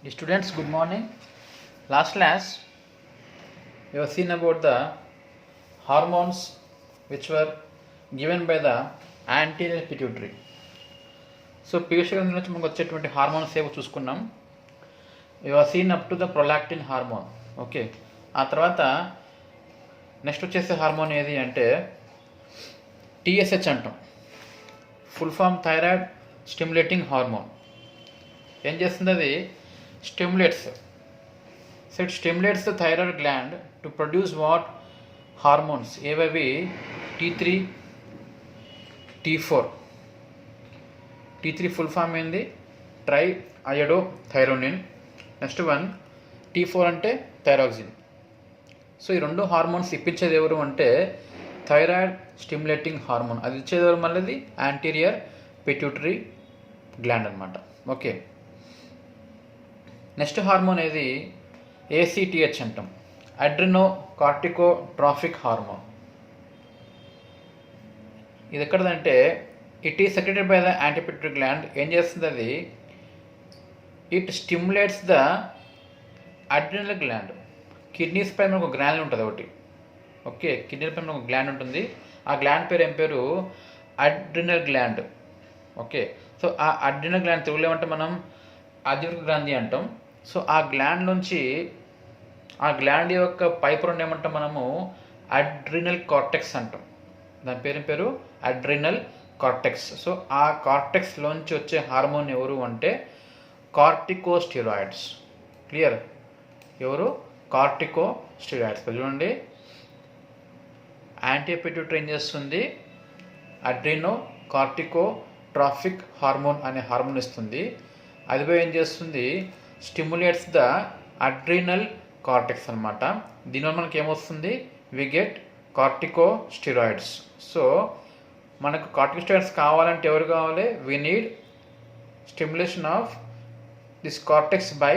Students, good morning. Last class, we have seen about the hormones which were given by the anterior pituitary. So, previous నుంచి మనకు వచ్చేటువంటి hormones ఏవో చూసుకున్నాం. You have seen up to the prolactin hormone. Okay, ఆ తర్వాత next వచ్చేసే hormone ఏది అంటే టీఎస్హెచ్ అంటాం. Full form thyroid stimulating hormone. ఏం చేస్తుంది అది? Stimulates. So it stimulates the thyroid gland to produce what? Hormones. AVV, T3, T4. T3 full form ఏంది? ట్రైఐయోడోథైరోనిన్. నెక్స్ట్ వన్ T4 అంటే థైరాక్సిన్. సో ఈ రెండు హార్మోన్స్ ఇప్పించేది ఎవరు అంటే థైరాయిడ్ స్టిమ్యులేటింగ్ హార్మోన్. అది ఇచ్చేది ఎవరు? మళ్ళీ యాంటీరియర్ పిట్యూటరీ గ్లాండ్ అనమాట. ఓకే, నెక్స్ట్ హార్మోన్ ఏది? ఏసీటీహెచ్ అంటాం. Adrenocorticotrophic hormone. ఇది ఎక్కడదంటే it is secreted by the anterior pituitary gland. ఏం చేస్తుంది అది? It stimulates the adrenal gland. Kidneys పై మనకు ఒక గ్లాండ్ ఉంటుంది ఒకటి. ఓకే, కిడ్నీల పై మనకు ఒక గ్లాండ్ ఉంటుంది. ఆ గ్లాండ్ పేరు ఏం పేరు? Adrenal gland. ఓకే, సో ఆ అడ్రినల్ గ్లాండ్ తెలుగులో ఏమంటే మనం అధివృత గ్రంథి అంటాం. సో ఆ గ్లాండ్ నుంచి ఆ గ్లాండ్ యొక్క పైపురం ఏమంటాం మనము? అడ్రినల్ కార్టెక్స్ అంటాం. దాని పేరు అడ్రినల్ కార్టెక్స్. సో ఆ కార్టెక్స్లోంచి వచ్చే హార్మోన్ ఎవరు అంటే కార్టికోస్టిరాయిడ్స్. క్లియర్? ఎవరు? కార్టికోస్టిరాయిడ్స్. చూడండి, యాంటీపిట్యూటరీ ఏం చేస్తుంది? అడ్రినో కార్టికోట్రాఫిక్ హార్మోన్ అనే హార్మోన్ ఇస్తుంది. అది పోయి ఏం చేస్తుంది? స్టిమ్యులేట్స్ ద అడ్రినల్ కార్టెక్స్ అనమాట. దీనివల్ల మనకి ఏమొస్తుంది? We get corticosteroids. సో మనకు కార్టికోస్టిరాయిడ్స్ కావాలంటే ఎవరు కావాలి? We need stimulation of this cortex by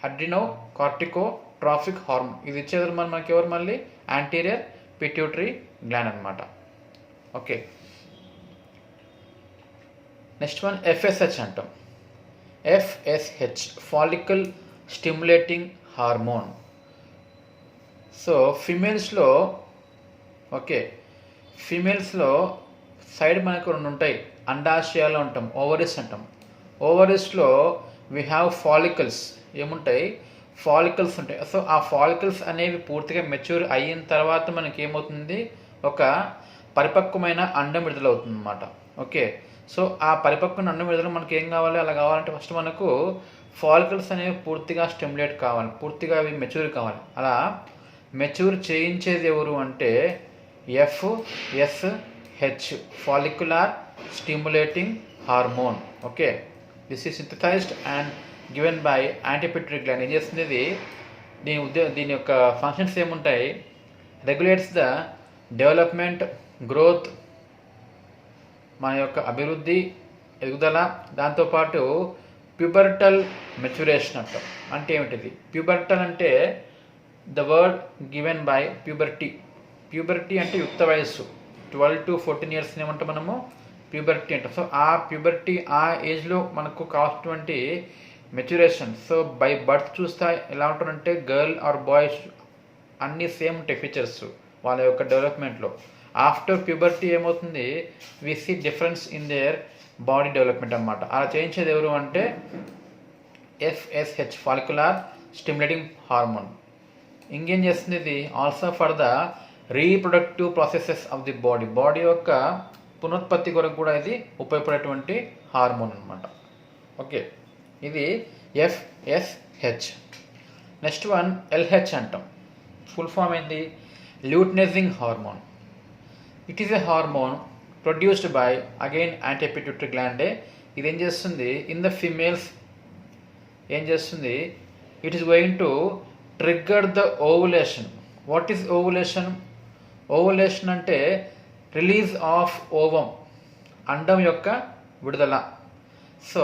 adrenocorticotrophic hormone. ఇది ఇచ్చేది మనకి ఎవరు? మళ్ళీ యాంటీరియర్ పిట్యూటరీ గ్లాండ్ అనమాట. ఓకే, నెక్స్ట్ వన్ ఎఫ్ఎస్హెచ్ అంటాం. FSH, follicle stimulating hormone. So ఫీమేల్స్లో, ఓకే, ఫీమేల్స్లో సైడ్ మనకు రెండు ఉంటాయి. అండాశయాలు అంటాం, ఓవరీస్ అంటాం. ఓవరీస్లో వీ హ్యావ్ ఫాలికల్స్. ఏముంటాయి? ఫాలికల్స్ ఉంటాయి. సో ఆ ఫాలికల్స్ అనేవి పూర్తిగా మెచ్యూర్ అయిన తర్వాత మనకి ఏమవుతుంది? ఒక పరిపక్వమైన అండం విడుదలవుతుంది అన్నమాట. ఓకే, సో ఆ పరిపక్వమైన అండం విడుదల మనకి ఏం కావాలి? అలా కావాలంటే ఫస్ట్ మనకు ఫాలికల్స్ అనేవి పూర్తిగా స్టిమ్యులేట్ కావాలి, పూర్తిగా అవి మెచ్యూర్ కావాలి. అలా మెచ్యూర్ చేయించేది ఎవరు అంటే FSH, follicular stimulating hormone. Okay, this is synthesized and given by anterior pituitary gland. ఏం చేస్తుంది ఇది? దీని యొక్క ఫంక్షన్స్ ఏముంటాయి? రెగ్యులేట్స్ ద డెవలప్మెంట్, గ్రోత్, మన యొక్క అభివృద్ధి, ఎదుగుదల. దాంతోపాటు ప్యూబర్టల్ మెచ్యురేషన్ అంటాం. అంటే ఏమిటిది? ప్యూబర్టల్ అంటే the word given by puberty. Puberty అంటే యుక్త వయస్సు. 12 to 14 years ఏమంటాం మనము? ప్యూబర్టీ అంటాం. సో ఆ ప్యూబర్టీ, ఆ ఏజ్లో మనకు కావాల్సినటువంటి మెచ్యురేషన్. సో బై బర్త్ చూస్తే ఎలా ఉంటారంటే గర్ల్ ఆర్ బాయ్స్ అన్నీ సేమ్ ఉంటాయి ఫీచర్స్ వాళ్ళ యొక్క డెవలప్మెంట్లో. ఆఫ్టర్ ప్యూబర్టీ ఏమవుతుంది? We see difference in their body development అనమాట. అలా చేయించేది ఎవరు అంటే FSH, ఫాలిక్యులర్ స్టిమ్యులేటింగ్ హార్మోన్. ఇంకేం చేస్తుంది ఇది? Also for the reproductive processes of the body. Body యొక్క పునరుత్పత్తి కొరకు కూడా ఇది ఉపయోగపడేటువంటి హార్మోన్ అనమాట. ఓకే, ఇది FSH. నెక్స్ట్ వన్ LH అంటాం. ఫుల్ ఫామ్ ఏంది? Luteinizing hormone. It is a hormone produced by again anterior pituitary గ్లాండే. ఇది ఏం చేస్తుంది? ఇన్ ద ఫీమేల్స్ ఏం చేస్తుంది? It is going to trigger the ovulation. What is ovulation? Ovulation అంటే రిలీజ్ ఆఫ్ ఓవం, అండం యొక్క విడుదల. సో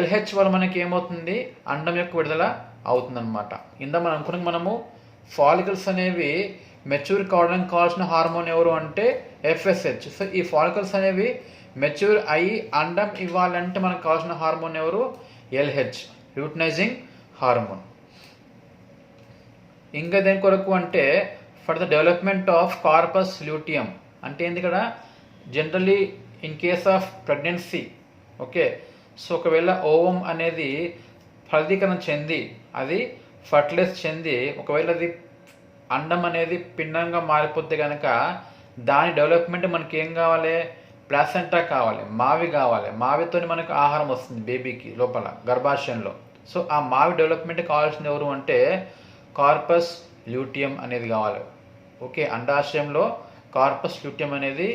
LH వల్ల మనకి ఏమవుతుంది? అండం యొక్క విడుదల అవుతుందన్నమాట. ఇందా మనం అనుకున్నాం మనము ఫాలికల్స్ అనేవి మెచ్యూర్ కావడానికి కావాల్సిన హార్మోన్ ఎవరు అంటే FSH. సో ఈ ఫాలికల్స్ అనేవి మెచ్యూర్ అయ్యి అండం ఇవ్వాలంటే మనకు కావాల్సిన హార్మోన్ ఎవరు? LH, luteinising hormone. ఇంకా దేని కొరకు అంటే for the development of corpus luteum. అంటే ఏంది ఇక్కడ generally in case of pregnancy, okay, so ఒకవేళ ఓవం అనేది ఫలదీకరణ చెంది అది ఫర్టిలైజ్ చెంది ఒకవేళ అది అండం అనేది పిండంగా మారిపోతే కనుక దాని డెవలప్మెంట్ మనకి ఏం కావాలి, ప్లాసెంటా కావాలి, మావి కావాలి. మావితో మనకు ఆహారం వస్తుంది బేబీకి లోపల గర్భాశయంలో. సో ఆ మావి డెవలప్మెంట్ కావాల్సింది ఎవరు అంటే కార్పస్ ల్యూటియం అనేది కావాలి. ఓకే, అండాశయంలో కార్పస్ ల్యూటియం అనేది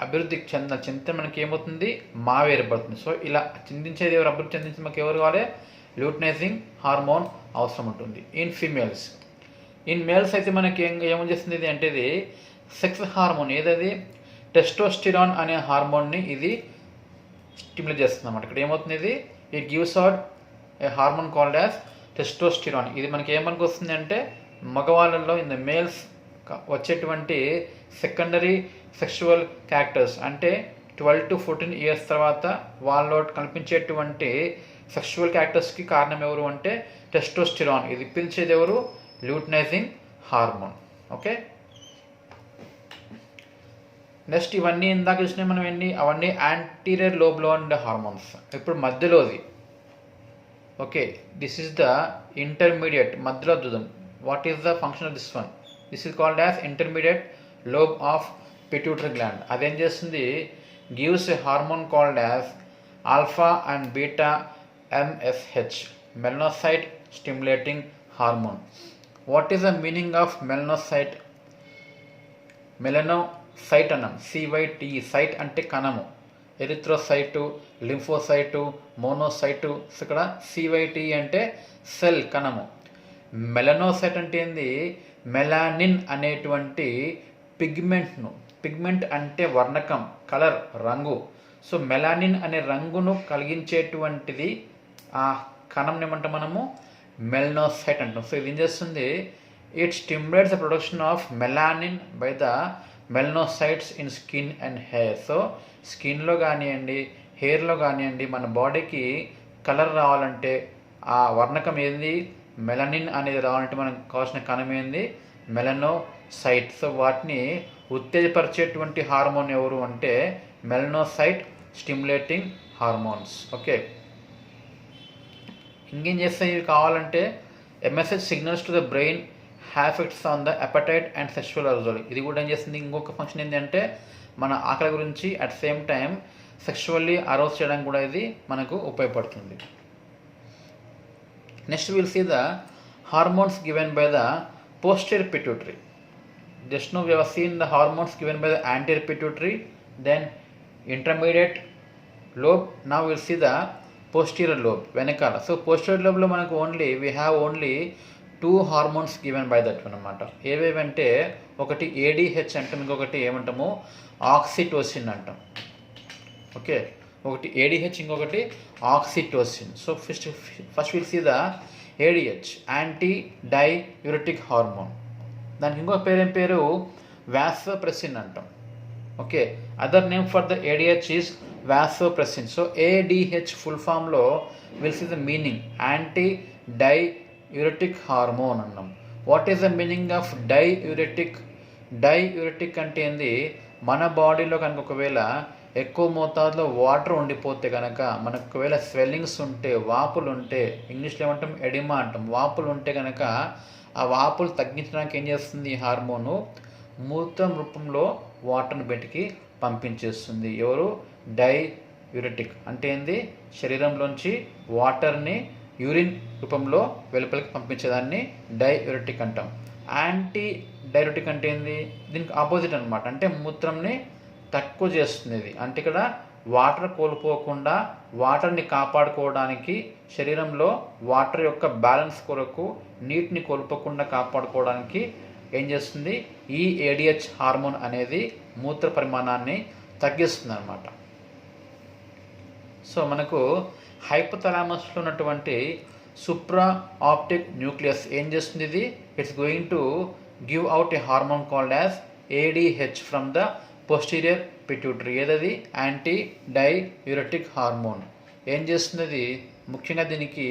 అభివృద్ధి చెందితే మనకి ఏమవుతుంది, మావి ఏర్పడుతుంది. సో ఇలా చిందించేది ఎవరు, అభివృద్ధి చెందించి మనకి ఎవరు కావాలి, ల్యూటినైజింగ్ హార్మోన్ అవసరం ఉంటుంది. In females. ఇన్ మేల్స్ అయితే మనకి ఏమని చేస్తుంది ఇది అంటే ఇది సెక్స్ హార్మోన్ ఏదది టెస్టోస్టిరాన్ అనే హార్మోన్ని ఇది స్టిమ్యులేట్ చేస్తుంది అన్నమాట. ఇక్కడ ఏమవుతుంది, ఇది it gives out a hormone called as testosterone. ఇది మనకి ఏమనికి వస్తుంది అంటే మగవాళ్ళల్లో ఇన్ ద మేల్స్ వచ్చేటువంటి సెకండరీ సెక్షువల్ క్యారెక్టర్స్ అంటే 12 to 14 ఇయర్స్ తర్వాత వాళ్ళలో కనిపించేటువంటి సెక్షువల్ క్యారెక్టర్స్కి కారణం ఎవరు అంటే టెస్టోస్టిరాన్. ఇది పిలిచేది ఎవరు, ల్యూటినైజింగ్ హార్మోన్. ఓకే, నెక్స్ట్ ఇవన్నీ ఇందాక చూసినాయి మనం అవన్నీ యాంటీరియర్ లోబ్లో ఉండే హార్మోన్స్. ఇప్పుడు మధ్యలోది, okay, this is the intermediate, మధ్యలో చూద్దాం. What is the function of this one? This is called as intermediate lobe of pituitary gland. అదేం చేస్తుంది, gives a hormone called as alpha and beta MSH, melanocyte stimulating hormone. What is the meaning of melanocyte? Melanocyte అన్నాం, C Y T. Site అంటే కణము, ఎరిథ్రోసైటు, లింఫోసైటు, మోనోసైటు. ఇక్కడ సివైటి అంటే cell, కణము. Melanocyte అంటే ఏంది, melanin అనేటువంటి పిగ్మెంట్ను, pigment అంటే వర్ణకం, కలర్, రంగు. సో మెలానిన్ అనే రంగును కలిగించేటువంటిది ఆ కణం ఏమంటాం మనము, మెలనోసైట్ అంటాం. సో ఇది ఏం చేస్తుంది, it stimulates the production of melanin by the melanocytes in skin and hair. So స్కిన్లో కానివ్వండి, హెయిర్లో కానివ్వండి, మన బాడీకి కలర్ రావాలంటే ఆ వర్ణకం ఏంది, మెలనిన్ అనేది రావాలంటే మనకు కావాల్సిన కణం ఏంది, మెలనోసైట్. సో వాటిని ఉత్తేజపరిచేటువంటి హార్మోన్ ఎవరు అంటే మెలనోసైట్ స్టిమ్యులేటింగ్ హార్మోన్స్. ఓకే, ఇంకేం చేస్తాయి ఇవి కావాలంటే MSH signals to the brain has effects on the appetite and sexual arousal. ఇది కూడా ఏం చేస్తుంది, ఇంకొక ఫంక్షన్ ఏంటంటే మన ఆకలి గురించి at same time sexually arouse చేయడానికి కూడా ఇది మనకు ఉపయోగపడుతుంది. Next will see the hormones given by the posterior pituitary. Just now we have seen the hormones given by the anterior pituitary, then intermediate lobe. Now we will see the posterior lobe, వెనకాల. So posterior lobe లో మనకు we have only 2 hormones given by that అన్నమాట. ఏవేవంటే ఒకటి ADH అంటాం, ఇంకొకటి ఏమంటాము oxytocin అంటాం. Okay, ఒకటి ADH, ఇంకొకటి oxytocin. So first will see the ADH, anti diuretic hormone. దానికి ఇంకొక పేరేం పేరు వాసోప్రెసిన్ అంటాం. Okay, other name for the ADH is vasopressin. So ADH full ఫామ్లో will see the meaning anti diuretic hormone అన్నాం. What is the meaning of diuretic? Diuretic అంటే ఏంది, మన బాడీలో కనుక ఒకవేళ ఎక్కువ మోతాదులో వాటర్ ఉండిపోతే కనుక మనకు ఒకవేళ స్వెల్లింగ్స్ ఉంటే, వాపులు ఉంటే, ఇంగ్లీష్లో ఏమంటాం ఎడిమా అంటాం, వాపులు ఉంటే కనుక ఆ వాపులు తగ్గించడానికి ఏం చేస్తుంది ఈ హార్మోను, మూత్రం రూపంలో వాటర్ని బయటికి పంపించేస్తుంది. ఎవరు, డైయూరెటిక్ అంటే ఏంది, శరీరంలోంచి వాటర్ని యూరిన్ రూపంలో వెలుపలికి పంపించేదాన్ని డైయూరెటిక్ అంటాం. యాంటీ డైయూరెటిక్ అంటే ఏంది, దీనికి ఆపోజిట్ అనమాట. అంటే మూత్రంని తక్కువ చేస్తుంది ఇది. అంటే ఇక్కడ వాటర్ కోల్పోకుండా వాటర్ని కాపాడుకోవడానికి, శరీరంలో వాటర్ యొక్క బ్యాలెన్స్ కొరకు నీటిని కోల్పోకుండా కాపాడుకోవడానికి ఏం చేస్తుంది, ఈ ADH హార్మోన్ అనేది మూత్ర పరిమాణాన్ని తగ్గిస్తుంది అన్నమాట. సో మనకు హైపోథలామస్లో ఉన్నటువంటి సుప్రా ఆప్టిక్ న్యూక్లియస్ ఏం చేస్తుంది, ఇది it's going to give out a hormone called as ADH from the posterior pituitary. ఏదది, యాంటీ డైయూరెటిక్ హార్మోన్. ఏం చేస్తుంది, ముఖ్యంగా దీనికి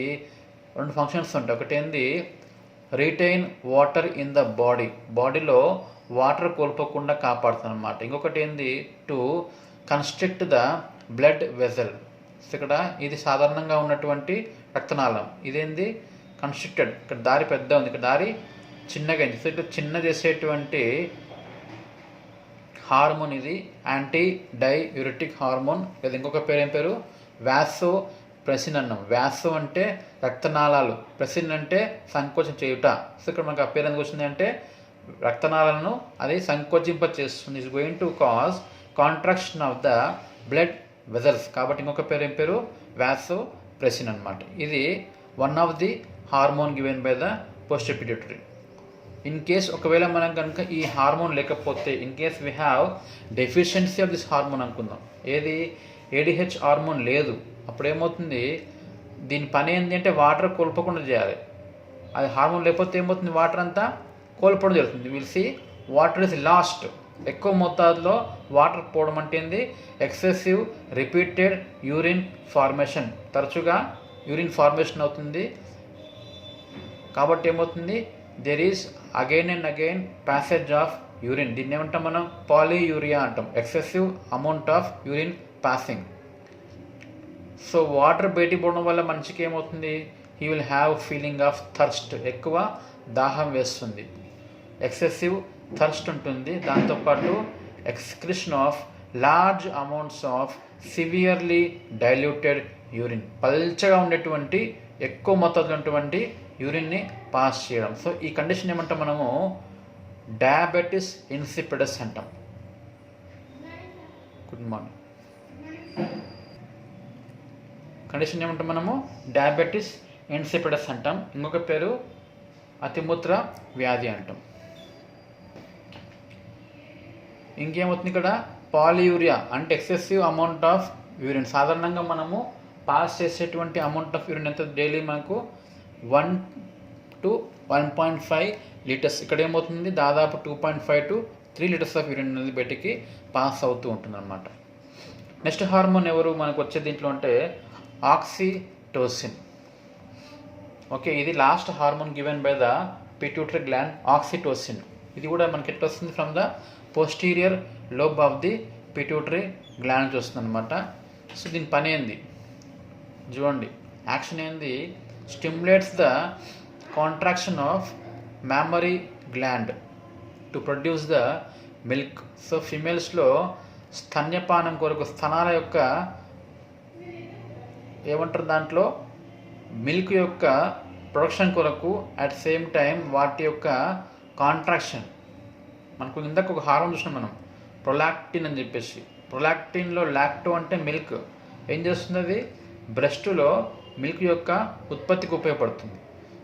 రెండు ఫంక్షన్స్ ఉంటాయి. ఒకటి ఏంది రిటైన్ వాటర్ ఇన్ ద బాడీలో వాటర్ కోల్పోకుండా కాపాడుతుంది అనమాట. ఇంకొకటి ఏంది to constrict the blood vessel. ఇక్కడ ఇది సాధారణంగా ఉన్నటువంటి రక్తనాళం, ఇదేంది కన్స్ట్రిక్టెడ్, ఇక్కడ దారి పెద్ద ఉంది, ఇక్కడ దారి చిన్నగా అయింది. సో ఇక్కడ చిన్న చేసేటువంటి హార్మోన్ ఇది యాంటీ డైయూరిటిక్ హార్మోన్, లేదా ఇంకొక పేరు ఏం పేరు వ్యాసో ప్రెసిన్ అన్నాం. వ్యాసో అంటే రక్తనాళాలు, ప్రెసిన్ అంటే సంకోచం చేయుట. సో ఇక్కడ మనకు ఆ పేరు ఎందుకు వచ్చింది అంటే రక్తనాళాలను అది సంకోచింప చేస్తుంది. Is going to cause contraction of the blood vessels. కాబట్టి ఇంకొక పేరు ఏం పేరు వ్యాసో ప్రెసిన్ అనమాట. ఇది one of the hormone given by the poster pituitary. In case ఒకవేళ మనం కనుక ఈ హార్మోన్ లేకపోతే, in case we have deficiency of this hormone అనుకుందాం, ఏది ఏడిహెచ్ హార్మోన్ లేదు, అప్పుడు ఏమవుతుంది, దీని పని ఏంటి అంటే వాటర్ కోల్పోకుండా చేయాలి. అది హార్మోన్ లేకపోతే ఏమవుతుంది, వాటర్ అంతా కోల్పోవడం జరుగుతుంది. Will see water is last. ఎక్కువ మోతాదులో వాటర్ పోవడం అంటే ఏంది ఎక్సెసివ్ రిపీటెడ్ యూరిన్ ఫార్మేషన్, తరచుగా యూరిన్ ఫార్మేషన్ అవుతుంది. కాబట్టి ఏమవుతుంది, there is again and again passage of urine. దీన్ని ఏమంటాం మనం పాలీయూరియా అంటాం, excessive amount of urine passing. So water బయటికి పోవడం వల్ల మనిషికి ఏమవుతుంది, he will have feeling of thirst, ఎక్కువ దాహం వేస్తుంది, ఎక్సెసివ్ థర్స్ట్ ఉంటుంది. దాంతోపాటు excretion of large amounts of severely diluted urine, పల్చగా ఉండేటువంటి ఎక్కువ మొత్తంలో ఉన్నటువంటి యూరిన్ని పాస్ చేయడం. సో ఈ కండిషన్ ఏమంటాం మనము డయాబెటిస్ ఇన్సిపిడస్ అంటాం. Good morning. కండిషన్ ఏమంటాం మనము డయాబెటిస్ ఇన్సిపిడస్ అంటాం. ఇంకొక పేరు అతిమూత్ర వ్యాధి అంటాం. ఇంకేమవుతుంది ఇక్కడ పాలియూరియా అంటే ఎక్సెసివ్ అమౌంట్ ఆఫ్ యూరిన్. సాధారణంగా మనము పాస్ చేసేటువంటి అమౌంట్ ఆఫ్ యూరిన్ ఎంత డైలీ మనకు 1 to 1.5 లీటర్స్. ఇక్కడ ఏమవుతుంది, దాదాపు 2.5 to 3 లీటర్స్ ఆఫ్ యూరిన్ అనేది బయటికి పాస్ అవుతూ ఉంటుంది అనమాట. నెక్స్ట్ హార్మోన్ ఎవరు మనకు వచ్చే దీంట్లో అంటే ఆక్సిటోసిన్. ఓకే, ఇది last hormone given by the pituitary gland, oxytocin. ఇది కూడా మనకి ఎట్లా వస్తుంది, from the posterior lobe of the pituitary gland వస్తుంది అనమాట. సో దీని పని ఏంది చూడండి, యాక్షన్ ఏంది, stimulates the contraction of mammary gland to produce the milk. So ఫిమేల్స్లో స్తన్యపానం కొరకు స్తనాల యొక్క ఏమంటారు, దాంట్లో మిల్క్ యొక్క ప్రొడక్షన్ కొరకు అట్ సేమ్ టైం వాటి యొక్క కాంట్రాక్షన్. మనకు ఇందాక ఒక హార్మోన్ చూసినాం మనం ప్రొలాక్టిన్ అని చెప్పేసి. ప్రొలాక్టిన్లో లాక్టో అంటే మిల్క్ ఏం చేస్తుంది, అది బ్రెస్ట్లో మిల్క్ యొక్క ఉత్పత్తికి ఉపయోగపడుతుంది.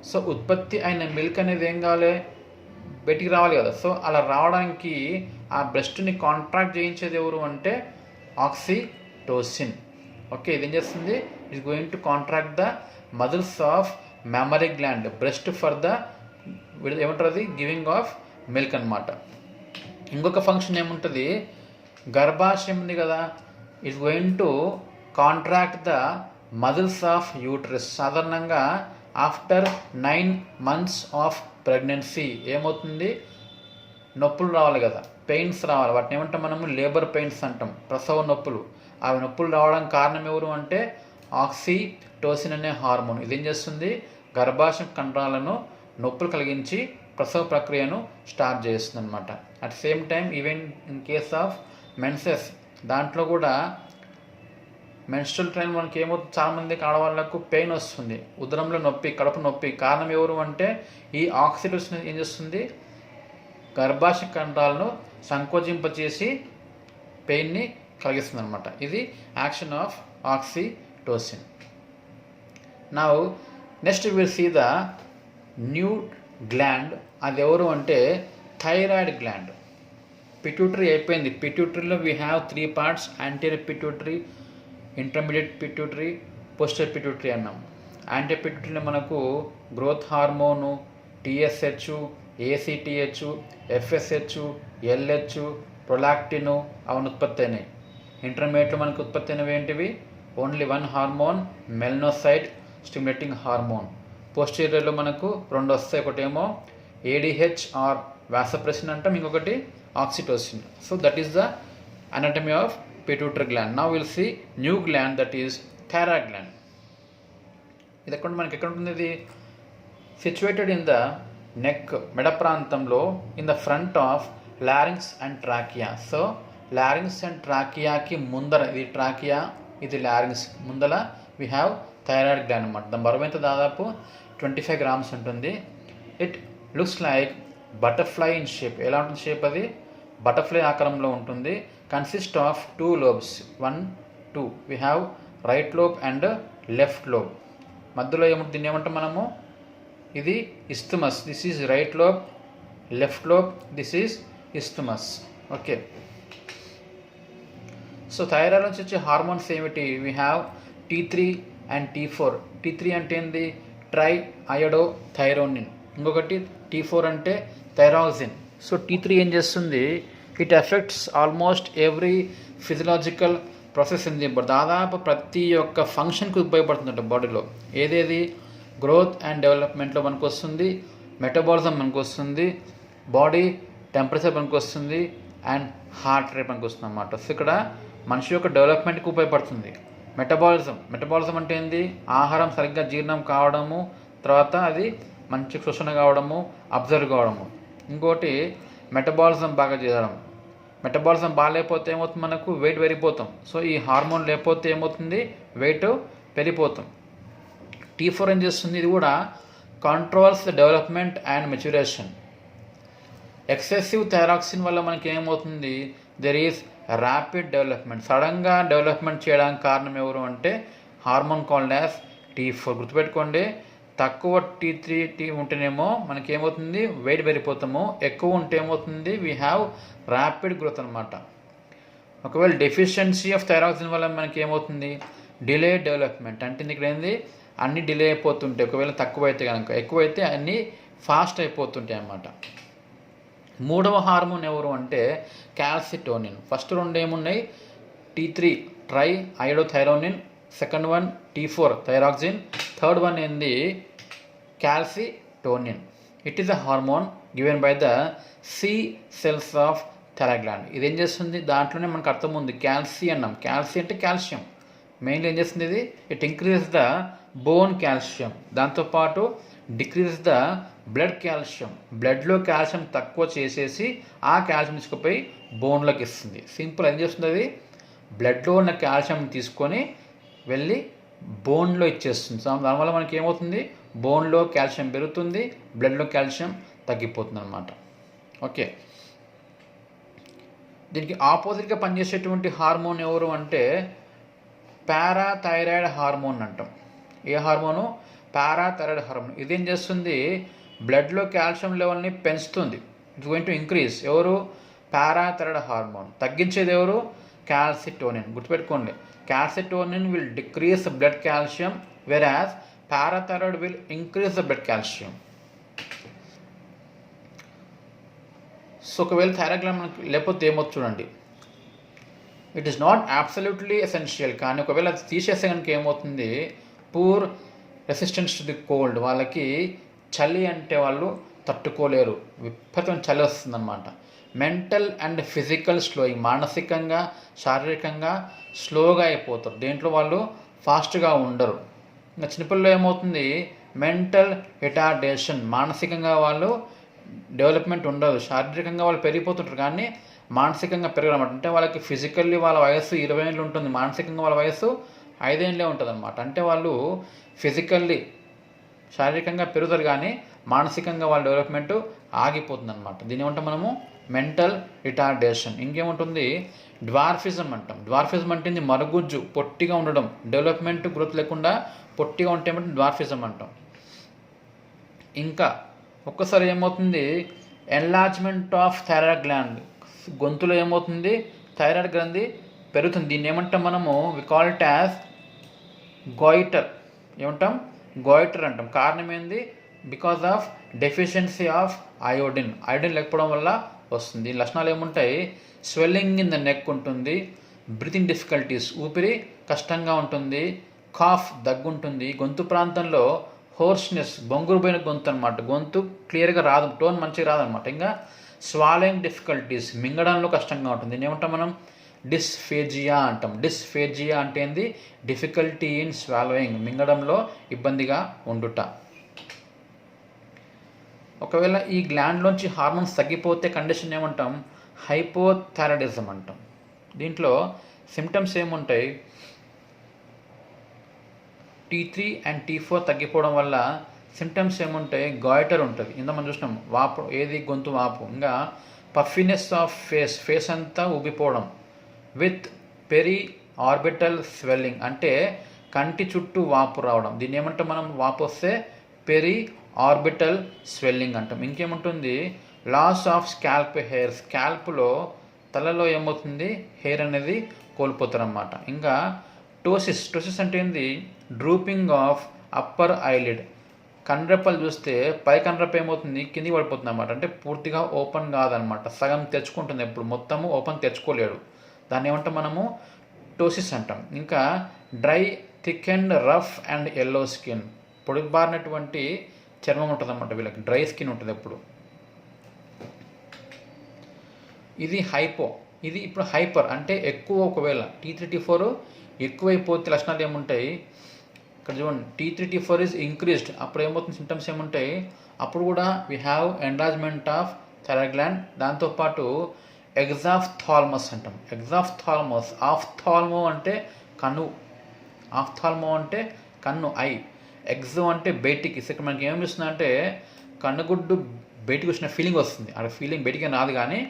సో ఉత్పత్తి అయిన మిల్క్ అనేది ఏం కావాలి, బయటికి రావాలి కదా. సో అలా రావడానికి ఆ బ్రెస్ట్ని కాంట్రాక్ట్ చేయించేది ఎవరు అంటే ఆక్సిటోసిన్. ఓకే, ఇది ఏం చేస్తుంది, it's going to contract the muscles of mammary gland, breast for the ఏమంటారు అది గివింగ్ ఆఫ్ మిల్క్ అనమాట. ఇంకొక ఫంక్షన్ ఏముంటుంది, గర్భాశయం ఉంది కదా, it's going to contract the muscles of uterus. సాధారణంగా ఆఫ్టర్ 9 months ఆఫ్ ప్రెగ్నెన్సీ ఏమవుతుంది, నొప్పులు రావాలి కదా, పెయిన్స్ రావాలి. వాటిని ఏమంటాం మనము లేబర్ పెయిన్స్ అంటాం, ప్రసవ నొప్పులు. ఆ నొప్పులు రావడానికి కారణం ఎవరు అంటే ఆక్సిటోసిన్ అనే హార్మోన్. ఇదేం చేస్తుంది, గర్భాశయ కండరాలను నొప్పులు కలిగించి ప్రసవ ప్రక్రియను స్టార్ట్ చేస్తుంది అనమాట. At same time even in case of menses, దాంట్లో కూడా మెన్స్ట్రల్ ట్రైన్ మనకి ఏమవుతుంది, చాలామందికి ఆడవాళ్ళకు పెయిన్ వస్తుంది, ఉదరంలో నొప్పి, కడుపు నొప్పి. కారణం ఎవరు అంటే ఈ ఆక్సిటోసిన్ ఏం చేస్తుంది, గర్భాశయ కండరాలను సంకోచింపచేసి పెయిన్ని కలిగిస్తుంది అనమాట. ఇది action of oxytocin. Now next will see the new gland. అది ఎవరు అంటే థైరాయిడ్ గ్లాండ్. పిట్యూటరీ అయిపోయింది. పిట్యూటరీలో we have 3 parts, anterior pituitary, intermediate pituitary, posterior pituitary అన్నాం. యాంటీ పిట్యూటరీలో మనకు growth hormone, TSH, ACTH, FSH, LH, prolactin అవన్నీ ఉత్పత్తి అయినాయి. ఇంటర్మీడియట్లో మనకు ఉత్పత్తి అయినవి ఏంటివి, only 1 hormone, melanocyte stimulating hormone. పోస్టీరియర్లో మనకు రెండు వస్తాయి. ఒకటేమో ఏడిహెచ్ ఆర్ వాసోప్రెసిన్ అంటాం, ఇంకొకటి oxytocin. So that is the anatomy of pituitary gland. Now we'll see new gland, that is thyroid gland. ఇది ఎక్కడ మనకి ఎక్కడ ఉంటుంది? ఇది సిచ్యువేటెడ్ ఇన్ ద నెక్, మెడ ప్రాంతంలో, in the front of larynx and trachea. So larynx and ట్రాకియాకి ముందర, ఇది ట్రాకియా, ఇది లారింగ్స్ ముందర వీ హ్యావ్ థైరాయిడ్ గ్లాండ్ అనమాట. దాని బరువు ఎంత? దాదాపు 25 grams ఉంటుంది. It looks like butterfly in shape. ఎలా ఉంటుంది షేప్? అది బటర్ఫ్లై ఆకారంలో ఉంటుంది. Consist of 2 lobes, 1, 2. We have right lobe and left lobe. మధ్యలో ఏముంటుంది? దీన్ని ఏమంటాం మనము? ఇది isthmus. This is right lobe, left lobe, this is isthmus. Okay. So thyroid నుంచి వచ్చే హార్మోన్స్ ఏమిటి? We have T3 and T4. T3 అంటే ఏంది? Triiodothyronine. ఇంకొకటి T4 అంటే థైరాక్సిన్. సో T3 ఏం చేస్తుంది? It affects almost every physiological process in the body. దాదాపు ప్రతి ఒక్క ఫంక్షన్కి ఉపయోగపడుతుందంట బాడీలో. ఏదేది? గ్రోత్ అండ్ డెవలప్మెంట్లో మనకు వస్తుంది, మెటబాలిజం మనకు వస్తుంది, బాడీ టెంపరేచర్ మనకు వస్తుంది, అండ్ హార్ట్ రేట్ మనకు వస్తుంది అన్నమాట. సో ఇక్కడ మనిషి యొక్క డెవలప్మెంట్కి ఉపయోగపడుతుంది. మెటబాలిజం అంటే ఏంది? ఆహారం సరిగ్గా జీర్ణం కావడము, తర్వాత అది మంచి శోషణ కావడము, అబ్జర్వ్ కావడము. ఇంకోటి మెటబాలిజం బాగా చేయడం. మెటబాలిజం బాగాలేకపోతే ఏమవుతుంది? మనకు వెయిట్ పెరిగిపోతాం. సో ఈ హార్మోన్ లేకపోతే ఏమవుతుంది? వెయిట్ పెరిగిపోతాం. T4 ఏం చేస్తుంది? ఇది కూడా controls the development and maturation. Excessive thyroxine వల్ల మనకి ఏమవుతుంది? There is rapid development. సడన్గా డెవలప్మెంట్ చేయడానికి కారణం ఎవరు అంటే హార్మోన్ కాల్డ్ యాజ్ T4. గుర్తుపెట్టుకోండి, తక్కువ T3 ఉంటేనేమో మనకి ఏమవుతుంది? వెయిట్ పెరిగిపోతాము. ఎక్కువ ఉంటే ఏమవుతుంది? వీ హ్యావ్ ర్యాపిడ్ గ్రోత్ అనమాట. ఒకవేళ డెఫిషియన్సీ ఆఫ్ థైరాక్సిన్ వల్ల మనకి ఏమవుతుంది? Delay development. అంటే ఇక్కడ ఏంది? అన్నీ డిలే అయిపోతుంటాయి. ఒకవేళ తక్కువ అయితే కనుక, ఎక్కువైతే అన్నీ ఫాస్ట్ అయిపోతుంటాయి అన్నమాట. మూడవ హార్మోన్ ఎవరు అంటే క్యాల్సిటోనిన్. ఫస్ట్ రెండు ఏమున్నాయి? T3 triiodothyronine, second one T4 thyroxine, third one ఏంది? Calcitonin. It is a hormone given by the C cells of thyroid gland. ఇది ఏం చేస్తుంది? దాంట్లోనే మనకు అర్థం ఉంది. క్యాల్సి అన్నాం. క్యాల్సి అంటే కాల్షియం. మెయిన్లీ ఏం చేస్తుంది ఇది? It increases the bone calcium. దాంతోపాటు డిక్రీజెస్ ద బ్లడ్ కాల్షియం. బ్లడ్లో కాల్షియం తక్కువ చేసేసి ఆ కాల్షియం తీసుకుపోయి బోన్లోకి ఇస్తుంది. సింపుల్. ఏం చేస్తుంది అది? బ్లడ్లో ఉన్న కాల్షియం తీసుకొని వెళ్ళి బోన్లో ఇచ్చేస్తుంది. సో దానివల్ల మనకి ఏమవుతుంది? బోన్లో కాల్షియం పెరుగుతుంది, బ్లడ్లో కాల్షియం తగ్గిపోతుంది అనమాట. ఓకే. దీనికి ఆపోజిట్గా పనిచేసేటువంటి హార్మోన్ ఎవరు అంటే పారాథైరాయిడ్ హార్మోన్ అంటాం. ఏ హార్మోను? Parathyroid hormone. ఇదేం చేస్తుంది? బ్లడ్లో కాల్షియం లెవెల్ని పెంచుతుంది. It's going to increase. ఎవరు? Parathyroid hormone. తగ్గించేది ఎవరు? క్యాల్సిటోనిన్. గుర్తుపెట్టుకోండి, calcitonin will decrease the blood calcium, whereas parathyroid will increase the blood calcium. So ఒకవేళ థైరాయిడ్ గ్లాండ్ మనకి లేకపోతే ఏమవుతుంది చూడండి. It is not absolutely essential, కానీ ఒకవేళ అది తీసేస్తే కనుక ఏమవుతుంది? Poor resistance to the cold. వాళ్ళకి చలి అంటే వాళ్ళు తట్టుకోలేరు, విపరీతమైన చలి వస్తుందన్నమాట. Mental and physical slowing. మానసికంగా శారీరకంగా స్లోగా అయిపోతారు. దేంట్లో వాళ్ళు ఫాస్ట్గా ఉండరు. ఇంకా చిన్నపిల్లలు ఏమవుతుంది? Mental retardation. మానసికంగా వాళ్ళు డెవలప్మెంట్ ఉండదు. శారీరకంగా వాళ్ళు పెరిగిపోతుంటారు కానీ మానసికంగా పెరగడం. అంటే వాళ్ళకి ఫిజికల్లీ వాళ్ళ వయసు 20 ఏళ్ళు ఉంటుంది, మానసికంగా వాళ్ళ వయసు 5 ఏళ్ళే ఉంటుంది అనమాట. అంటే వాళ్ళు ఫిజికల్లీ శారీరకంగా పెరుగుతారు కానీ మానసికంగా వాళ్ళ డెవలప్మెంట్ ఆగిపోతుంది అనమాట. దీని ఏమంటాం మనము? Mental retardation. ఇంకేముంటుంది? డ్వార్ఫిజం అంటాం. డ్వార్ఫిజం అంటే మరుగుజ్జు, పొట్టిగా ఉండడం, డెవలప్మెంట్ గ్రోత్ లేకుండా పొట్టిగా ఉంటే డ్వార్ఫిజం అంటాం. ఇంకా ఒక్కసారి ఏమవుతుంది? Enlargement of thyroid gland. గొంతులో ఏమవుతుంది? థైరాయిడ్ గ్రంథి పెరుగుతుంది. దీన్ని ఏమంటాం మనము? We call it as goiter. ఏమంటాం? గోయిటర్ అంటాం. కారణం ఏంది? Because of deficiency of iodine. Iodine లేకపోవడం వల్ల వస్తుంది. లక్షణాలు ఏముంటాయి? స్వెల్లింగ్ ఇన్ ద నెక్ ఉంటుంది, బ్రీతింగ్ డిఫికల్టీస్, ఊపిరి కష్టంగా ఉంటుంది, కాఫ్ దగ్గు ఉంటుంది, గొంతు ప్రాంతంలో హోర్స్నెస్, బొంగురుపోయిన గొంతు అనమాట. గొంతు క్లియర్గా రాదు, టోన్ మంచిగా రాదనమాట. ఇంకా స్వాలింగ్ డిఫికల్టీస్, మింగడంలో కష్టంగా ఉంటుంది. దీన్ని ఏమంటాం మనం? డిస్ఫేజియా అంటాం. డిస్ఫేజియా అంటే ఏంది? డిఫికల్టీ ఇన్ స్వాలోయింగ్, మింగడంలో ఇబ్బందిగా ఉండుట. ఒకవేళ ఈ గ్లాండ్లోంచి హార్మోన్స్ తగ్గిపోతే కండిషన్ ఏమంటాం? హైపోథైరాయిడిజం అంటాం. దీంట్లో సిమ్టమ్స్ ఏముంటాయి? T3 అండ్ T4 తగ్గిపోవడం వల్ల సిమ్టమ్స్ ఏముంటాయి? గాయిటర్ ఉంటుంది, ఇంత మనం చూసినాం, వాపు, ఏది? గొంతు వాపు. ఇంకా పఫినెస్ ఆఫ్ ఫేస్ అంతా ఉబ్బిపోవడం. విత్ పెరి ఆర్బిటల్ స్వెల్లింగ్, అంటే కంటి చుట్టూ వాపు రావడం. దీన్ని ఏమంటాం మనం? వాపు వస్తే పెరి ఆర్బిటల్ స్వెల్లింగ్ అంటాం. ఇంకేముంటుంది? లాస్ ఆఫ్ స్కాల్ప్ హెయిర్, స్కాల్ప్లో, తలలో ఏమవుతుంది? హెయిర్ అనేది కోల్పోతారన్నమాట. ఇంకా టోసిస్ అంటే ఏంది? డ్రూపింగ్ ఆఫ్ అప్పర్ ఐలిడ్, కండ్రెప్పలు చూస్తే పై కండ్రెప్ప ఏమవుతుంది? కింది పడిపోతుంది అన్నమాట. అంటే పూర్తిగా ఓపెన్ కాదనమాట, సగం తెచ్చుకుంటుంది, ఎప్పుడు మొత్తము ఓపెన్ తెచ్చుకోలేడు. దాన్ని ఏమంటాం మనము? టోసిస్ అంటాం. ఇంకా dry, thick and rough and yellow skin, పొడిబారినటువంటి చర్మం ఉంటుంది అన్నమాట వీళ్ళకి, డ్రై స్కిన్ ఉంటుంది ఎప్పుడు. ఇది హైపో. ఇది ఇప్పుడు హైపర్ అంటే ఎక్కువ. ఒకవేళ T3 T4 ఎక్కువైపోతే లక్షణాలు ఏముంటాయి? ఇక్కడ చూడండి, T3 T4 ఈజ్ ఇంక్రీజ్డ్, అప్పుడు ఏమవుతుంది? సిమ్టమ్స్ ఏముంటాయి? అప్పుడు కూడా we have enlargement of thyroid gland. దాంతోపాటు ఎగ్జాఫ్థాల్మస్ అంటాం. ఎగ్జాఫ్థాల్మస్, ఆఫ్థాల్మో అంటే కన్ను, ఆఫ్థాల్మో అంటే కన్ను, ఐ. ఎగ్జో అంటే బయటికి. ఇక్కడ మనకి ఏమనిపిస్తుంది అంటే కన్నుగుడ్డు బయటికి వచ్చిన ఫీలింగ్ వస్తుంది. ఆ ఫీలింగ్ బయటికి రాదు, కానీ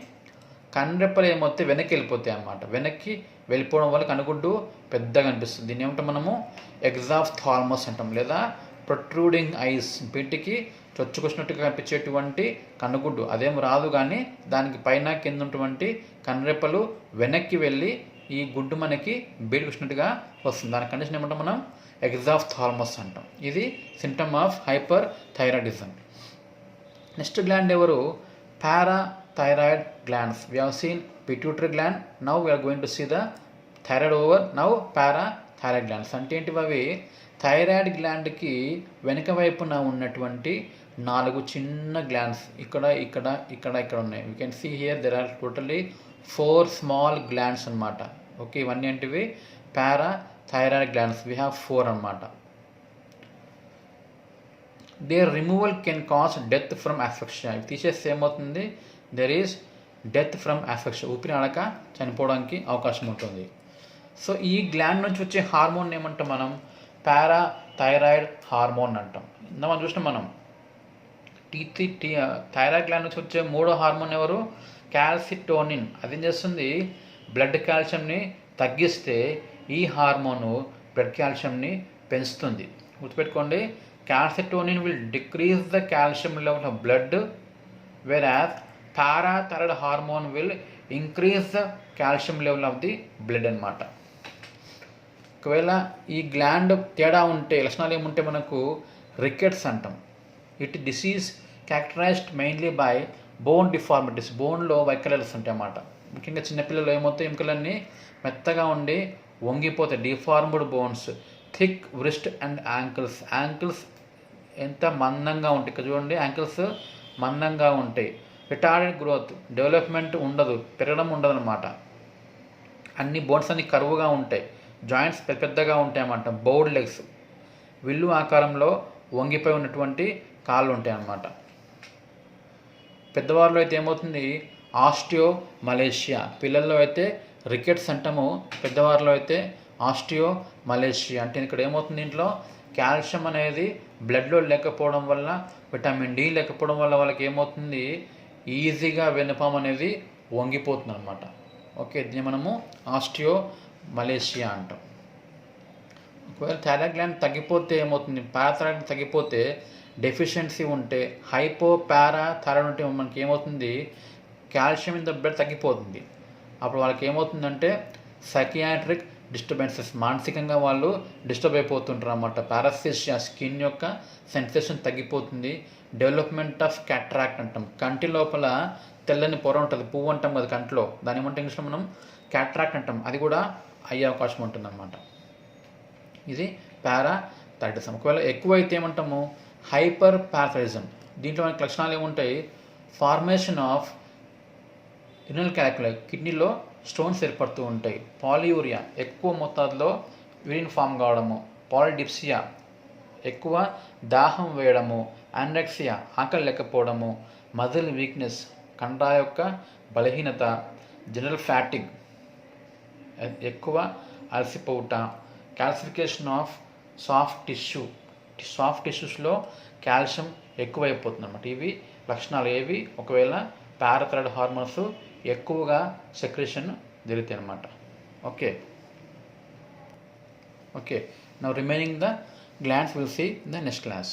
కన్నురెప్పలు ఏమవుతాయి? వెనక్కి వెళ్ళిపోతాయి అన్నమాట. వెనక్కి వెళ్ళిపోవడం వల్ల కనుగుడ్డు పెద్దగా అనిపిస్తుంది. దీన్ని ఏమంటాం మనము? ఎగ్జాఫ్థాల్మస్ అంటాం. లేదా ప్రొట్రూడింగ్ ఐస్, బయటికి చొచ్చుకొచ్చినట్టుగా కనిపించేటువంటి కన్నుగుడ్డు, అదేం రాదు, కానీ దానికి పైన కింద ఉన్నటువంటి కన్నురెప్పలు వెనక్కి వెళ్ళి ఈ గుడ్డు మనకి బయటకు వచ్చినట్టుగా వస్తుంది. దాని కండిషన్ ఏమంటాం మనం? ఎగ్జాఫ్థాల్మస్ అంటాం. ఇది symptom of hyperthyroidism. Next gland ఎవరు? Parathyroid glands. We have seen pituitary gland. Now we are going to see the thyroid over. Now parathyroid glands. అంటే ఏంటివి అవి? థైరాయిడ్ గ్లాండ్కి వెనుక వైపున ఉన్నటువంటి 4 చిన్న గ్లాండ్స్ ఇక్కడ ఇక్కడ ఇక్కడ ఇక్కడ ఉన్నాయి. We can see here there are totally 4 small glands అన్నమాట. ఓకే, ఇవన్నీ ఏంటివి? Parathyroid glands. We have 4 అన్నమాట. Their removal can cause death from asphyxia. ఇవి తీసేస్తే ఏమవుతుంది? There is death from affection, ఊపిరాడక చనిపోవడానికి అవకాశం ఉంటుంది. సో ఈ గ్లాండ్ నుంచి వచ్చే హార్మోన్ ఏమంటాం మనం? పారాథైరాయిడ్ హార్మోన్ అంటాం. మనం చూసినాం మనం థైరాయిడ్ గ్లాండ్ నుంచి వచ్చే 3వ హార్మోన్ ఎవరు? క్యాల్సిటోనిన్. అదేం చేస్తుంది? బ్లడ్ కాల్షియంని తగ్గిస్తే ఈ హార్మోను బ్లడ్ కాల్షియంని పెంచుతుంది. గుర్తుపెట్టుకోండి, calcitonin will decrease the calcium level of blood, whereas parathyroid hormone will increase the calcium level of the blood అనమాట. ఒకవేళ ఈ గ్లాండ్ తేడా ఉంటే లక్షణాలు ఏముంటే మనకు రికెట్స్ అంటాం. It disease characterised mainly by bone deformities, బోన్లో వైకల్యాలు ఉంటాయి అన్నమాట. ముఖ్యంగా చిన్నపిల్లలు ఏమవుతాయి? ఎముకలన్నీ మెత్తగా ఉండి వంగిపోతాయి, deformed bones. Thick wrist and ankles, ankles ఎంత మందంగా ఉంటాయి. ఇక్కడ చూడండి, యాంకిల్స్ మందంగా ఉంటాయి. రిటార్డెడ్ గ్రోత్, డెవలప్మెంట్ ఉండదు, పెరగడం ఉండదు అనమాట. అన్ని బోన్స్ అన్ని కరువుగా ఉంటాయి, జాయింట్స్ పెద్దగా ఉంటాయి అన్నమాట. బౌడ్ లెగ్స్, విల్లు ఆకారంలో వంగిపోయి ఉన్నటువంటి కాళ్ళు ఉంటాయి అన్నమాట. పెద్దవారిలో అయితే ఏమవుతుంది? Osteo Malaysia. పిల్లల్లో అయితే రికెట్స్ అంటాము, పెద్దవారిలో అయితే ఆస్టియో మలేషియా. అంటే ఇక్కడ ఏమవుతుంది? దీంట్లో కాల్షియం అనేది బ్లడ్లో లేకపోవడం వల్ల, విటమిన్ డి లేకపోవడం వల్ల వాళ్ళకి ఏమవుతుంది? ఈజీగా వెనుపాము అనేది వంగిపోతుంది అనమాట. ఓకే, దీన్ని మనము ఆస్టియో మలేషియా అంటాం. ఒకవేళ థైరాయిడ్ గ్లాండ్ తగ్గిపోతే ఏమవుతుంది? పారాథైరాయిడ్ తగ్గిపోతే, డెఫిషియన్సీ ఉంటే, హైపో పారాథైరాయిడ్ ఉంటే మనకి ఏమవుతుంది? కాల్షియం ఇన్ ద బ్లడ్ తగ్గిపోతుంది. అప్పుడు వాళ్ళకి ఏమవుతుందంటే సైకియాట్రిక్ డిస్టర్బెన్సెస్, మానసికంగా వాళ్ళు డిస్టర్బ్ అయిపోతుంటారు అన్నమాట. పారాస్థెసియా, స్కిన్ యొక్క సెన్సేషన్ తగ్గిపోతుంది. డెవలప్మెంట్ ఆఫ్ క్యాట్రాక్ట్ అంటాం. కంటి లోపల తెల్లని పొర ఉంటుంది, పువ్వు అంటాం కదా కంటిలో, దాని ఏమంటే ఇంగ్లీష్లో మనం క్యాట్రాక్ట్ అంటాం. అది కూడా అయ్యే అవకాశం ఉంటుందన్నమాట. ఇది పారాథైరాయిడ్ థైరాయిడిజం. ఒకవేళ ఎక్కువ అయితే ఏమంటాము హైపర్ పారాథైరాయిడిజం. దీంట్లో మనకి లక్షణాలు ఏముంటాయి, ఫార్మేషన్ ఆఫ్ రినల్ క్యాలిక్యులై, కిడ్నీలో స్టోన్స్ ఏర్పడుతూ ఉంటాయి. పాలియూరియా, ఎక్కువ మోతాదులో యూరిన్ ఫామ్ కావడము. పాలిడిప్సియా, ఎక్కువ దాహం వేయడము. యానరెక్సియా, ఆకలి లేకపోవడము. మజిల్ వీక్నెస్, కండరాల యొక్క బలహీనత. జనరల్ ఫ్యాటిగ్, ఎక్కువ అలసిపోవుట. క్యాల్సిఫికేషన్ ఆఫ్ సాఫ్ట్ టిష్యూస్లో కాల్షియం ఎక్కువైపోతుంది అన్నమాట. ఇవి లక్షణాలు ఏవి, ఒకవేళ పారాథైరాయిడ్ హార్మోన్స్ ఎక్కువగా సెక్రేషన్ జరుగుతాయి అన్నమాట. Okay, now remaining the glands we'll see in the next class.